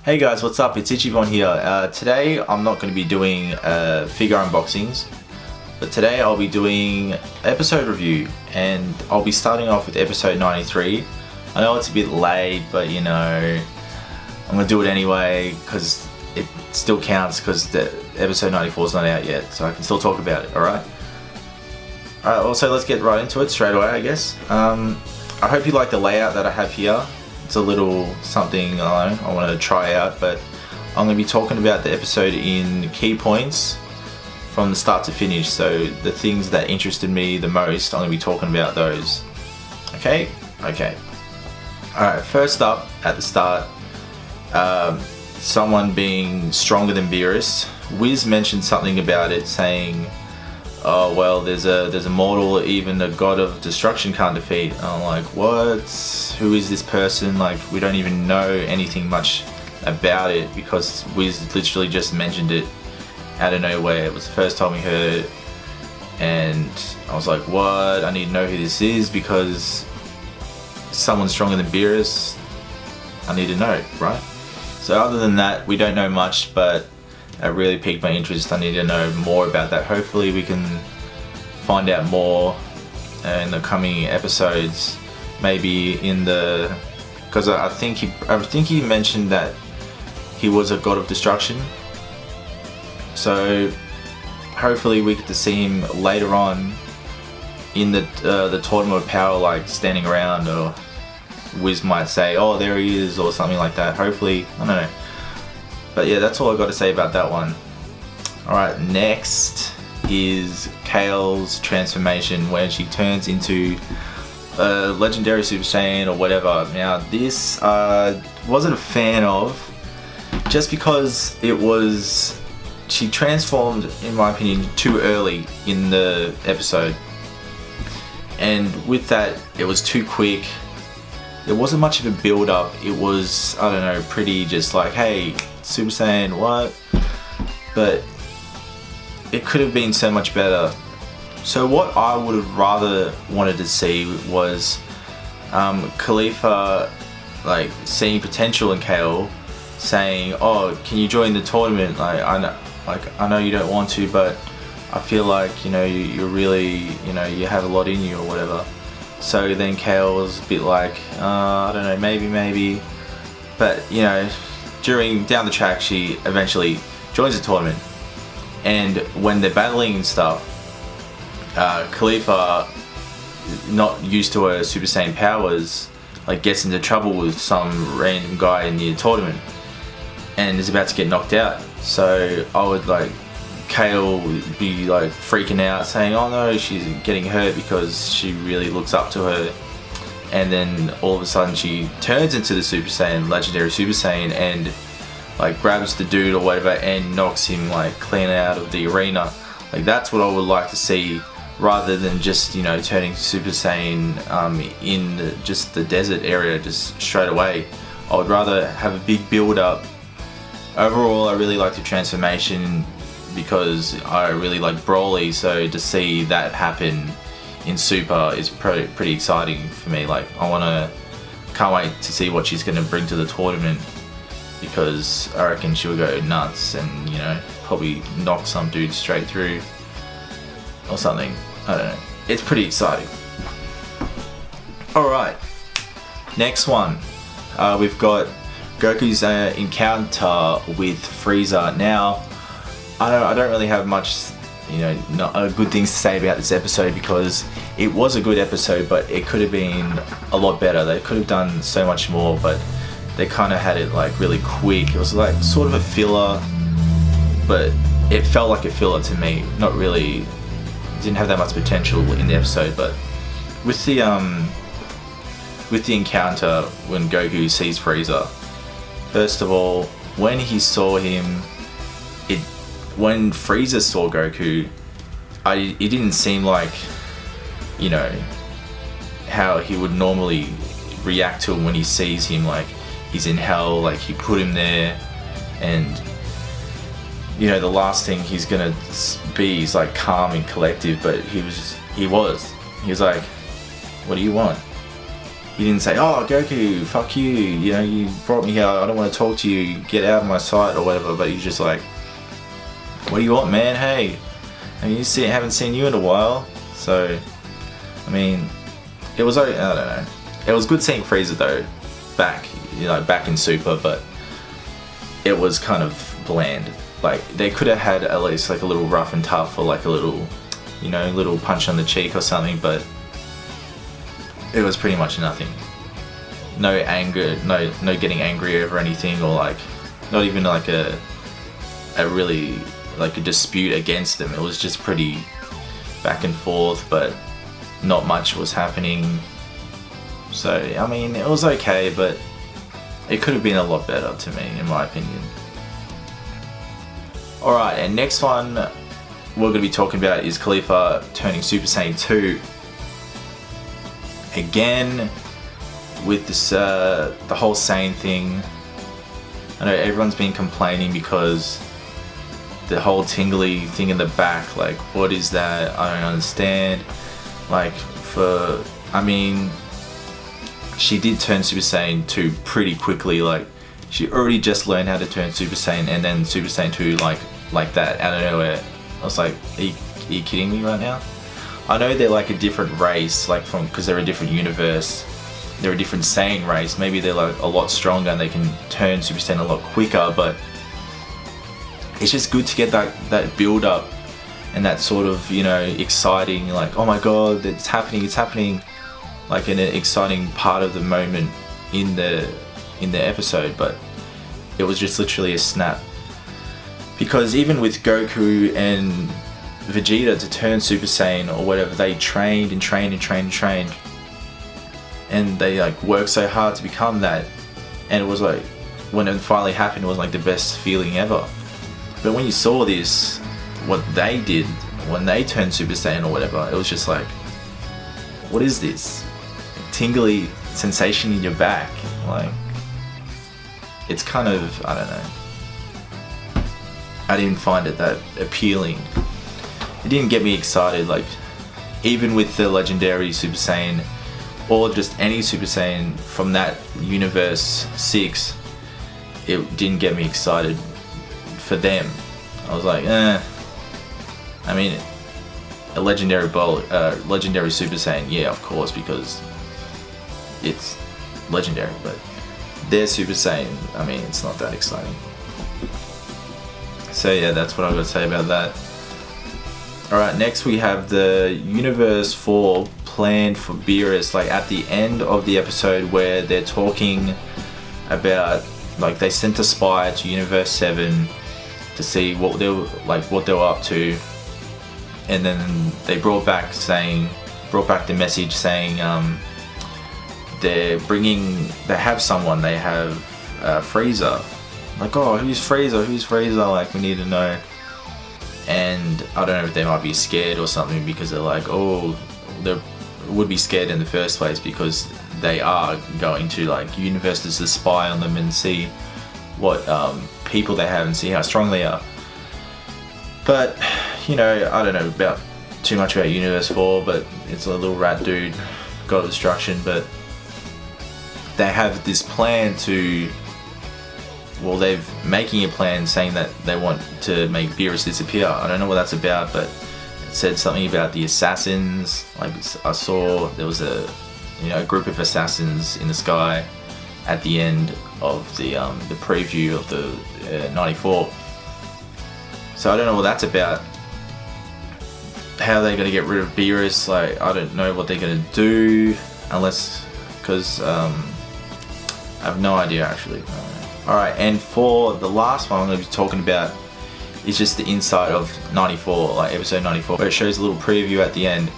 Hey guys, what's up? It's Ichibon here. Today I'm not going to be doing figure unboxings, but today I'll be doing episode review, and I'll be starting off with episode 93. I know it's a bit late, but you know, I'm going to do it anyway because it still counts because the episode 94 is not out yet, so I can still talk about it, alright? Alright, well, so let's get right into it straight away, I guess. I hope you like the layout that I have here. It's a little something I want to try out, but I'm going to be talking about the episode in key points from the start to finish. So the things that interested me the most, I'm going to be talking about those. Okay? Okay. Alright, first up at the start, someone being stronger than Beerus. Wiz mentioned something about it, saying, oh well, there's a mortal even the god of destruction can't defeat. And I'm like, what? Who is this person? Like, we don't even know anything much about it because Wiz literally just mentioned it out of nowhere. It was the first time we heard it, and I was like, what? I need to know who this is because someone stronger than Beerus, I need to know, right? So other than that, we don't know much, but it really piqued my interest. I need to know more about that. Hopefully we can find out more in the coming episodes. Maybe in the, because I think he mentioned that he was a god of destruction. So hopefully we get to see him later on in the Tournament of Power, like standing around, or Wiz might say, oh there he is, or something like that. Hopefully, I don't know. But yeah, that's all I got to say about that one. Alright, next is Kales Transformation, where she turns into a legendary Super Saiyan or whatever. Now this wasn't a fan of, just because she transformed, in my opinion, too early in the episode. And with that, it was too quick. There wasn't much of a build up. It was, I don't know, pretty just like, hey, Super Saiyan, what? But it could have been so much better. So what I would have rather wanted to see was Khalifa like seeing potential in Kale, saying, oh, can you join the tournament? I know you don't want to, but I feel like, you know, you're really, you know, you have a lot in you or whatever. So then Kale was a bit like, I don't know, maybe. But, you know, down the track, she eventually joins the tournament. And when they're battling and stuff, Khalifa, not used to her Super Saiyan powers, like gets into trouble with some random guy in the tournament and is about to get knocked out. So I would like, Kale would be like freaking out, saying, oh no, she's getting hurt because she really looks up to her. And then all of a sudden she turns into the Super Saiyan, legendary Super Saiyan, and like grabs the dude or whatever and knocks him like clean out of the arena. Like that's what I would like to see, rather than just, you know, turning Super Saiyan in just the desert area just straight away. I would rather have a big build up. Overall, I really like the transformation because I really like Broly, so to see that happen in Super is pretty exciting for me. Like, can't wait to see what she's going to bring to the tournament, because I reckon she'll go nuts and, you know, probably knock some dude straight through or something. I don't know. It's pretty exciting. Alright, next one. We've got Goku's encounter with Frieza. Now, I don't really have much, you know, good things to say about this episode, because it was a good episode, but it could have been a lot better. They could have done so much more, but they kind of had it like really quick. It was like sort of a filler, but it felt like a filler to me. Not really, didn't have that much potential in the episode. But with the encounter when Goku sees Frieza, first of all, when he saw him, when Frieza saw Goku, it didn't seem like, you know, how he would normally react to him when he sees him. Like, he's in hell, like he put him there, and you know, the last thing he's gonna be is like calm and collective, but he was like, what do you want? He didn't say, "Oh, Goku, fuck you, you know, you brought me here, I don't want to talk to you, get out of my sight," or whatever. But he's just like, "What do you want, man? Hey, I mean, haven't seen you in a while." So, I mean, it was, I don't know. It was good seeing Frieza though, back in Super, but it was kind of bland. Like, they could have had at least like a little rough and tough, or like a little, you know, little punch on the cheek or something, but it was pretty much nothing. No anger, no getting angry over anything, or like not even like a really like a dispute against them. It was just pretty back and forth, but not much was happening. So I mean, it was okay, but it could have been a lot better to me, in my opinion. Alright, and next one we're going to be talking about is Khalifa turning Super Saiyan 2. Again, with this, the whole Saiyan thing. I know everyone's been complaining because the whole tingly thing in the back, like, what is that? I don't understand. Like, I mean, she did turn Super Saiyan 2 pretty quickly. Like, she already just learned how to turn Super Saiyan, and then Super Saiyan 2 like that out of nowhere. I was like, are you kidding me right now? I know they're like a different race, like because they're a different universe. They're a different Saiyan race. Maybe they're like a lot stronger and they can turn Super Saiyan a lot quicker, but it's just good to get that build up and that sort of, you know, exciting, like, oh my god, it's happening, like an exciting part of the moment in the episode. But it was just literally a snap, because even with Goku and Vegeta to turn Super Saiyan or whatever, they trained and trained, and they like worked so hard to become that, and it was like, when it finally happened, it was like the best feeling ever. But when you saw this, what they did when they turned Super Saiyan or whatever, it was just like, what is this tingly sensation in your back? Like, it's kind of, I don't know, I didn't find it that appealing. It didn't get me excited. Like, even with the legendary Super Saiyan, or just any Super Saiyan from that universe 6, it didn't get me excited for them. I was like, I mean, a legendary Super Saiyan, yeah, of course, because it's legendary, but their Super Saiyan, I mean, it's not that exciting. So yeah, that's what I've got to say about that. Alright, next we have the Universe 4 planned for Beerus, like at the end of the episode, where they're talking about, like, they sent a spy to Universe 7 to see what they were up to, and then they brought back the message saying they have Frieza. Like, oh, who's Frieza, like, we need to know. And I don't know if they might be scared or something, because they're like, oh, they would be scared in the first place because they are going to, like, universes to spy on them and see what people they have and see how strong they are. But, you know, I don't know about too much about Universe 4, but it's a little rat dude, god of destruction. But they have this plan to, well, they're making a plan saying that they want to make Beerus disappear. I don't know what that's about, but it said something about the assassins. Like, I saw there was a group of assassins in the sky at the end of the preview of the 94. So I don't know what that's about. How they're gonna get rid of Beerus? Like, I don't know what they're gonna do, because I have no idea actually. Alright, and for the last one I'm going to be talking about is just the inside of 94, like episode 94, where it shows a little preview at the end.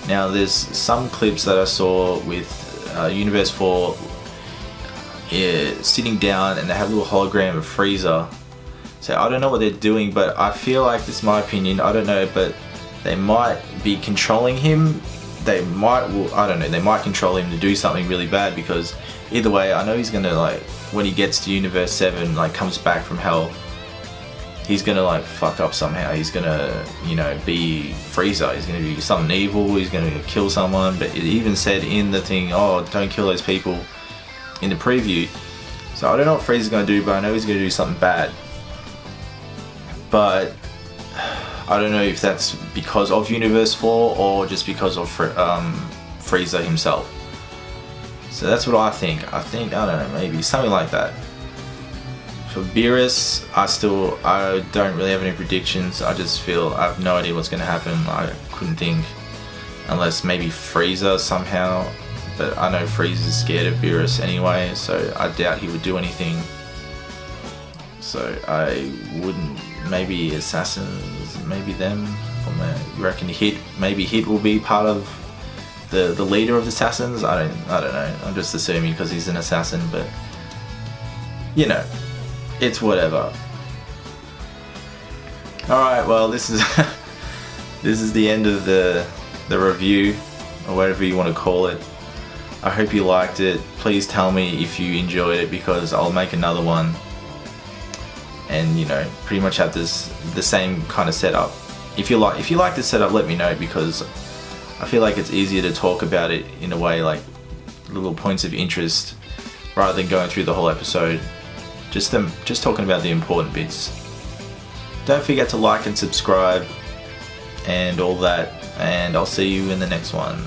Now, there's some clips that I saw with Universe 4 sitting down, and they have a little hologram of Frieza. So I don't know what they're doing, but I feel like, this is my opinion, I don't know, but they might be controlling him. They might control him to do something really bad, because either way, I know he's gonna, like, when he gets to Universe 7, like, comes back from hell, he's gonna like fuck up somehow. He's gonna, you know, be Frieza. He's gonna be something evil. He's gonna kill someone. But it even said in the thing, oh, don't kill those people, in the preview. So I don't know what Frieza's gonna do, but I know he's gonna do something bad. But I don't know if that's because of Universe 4 or just because of Frieza himself. So that's what I think. I don't know, maybe something like that. For Beerus, I don't really have any predictions. I just feel I have no idea what's going to happen. I couldn't think, unless maybe Frieza somehow. But I know Frieza's scared of Beerus anyway, so I doubt he would do anything. So I wouldn't. Maybe Assassins, maybe them. You reckon maybe Hit will be part of the leader of the Assassins? I don't know. I'm just assuming because he's an assassin, but you know, it's whatever. Alright, well, this is this is the end of the review, or whatever you want to call it. I hope you liked it. Please tell me if you enjoyed it, because I'll make another one and, you know, pretty much have the same kind of setup. If you like this setup, let me know, because I feel like it's easier to talk about it in a way, like little points of interest, rather than going through the whole episode. Just talking about the important bits. Don't forget to like and subscribe and all that, and I'll see you in the next one.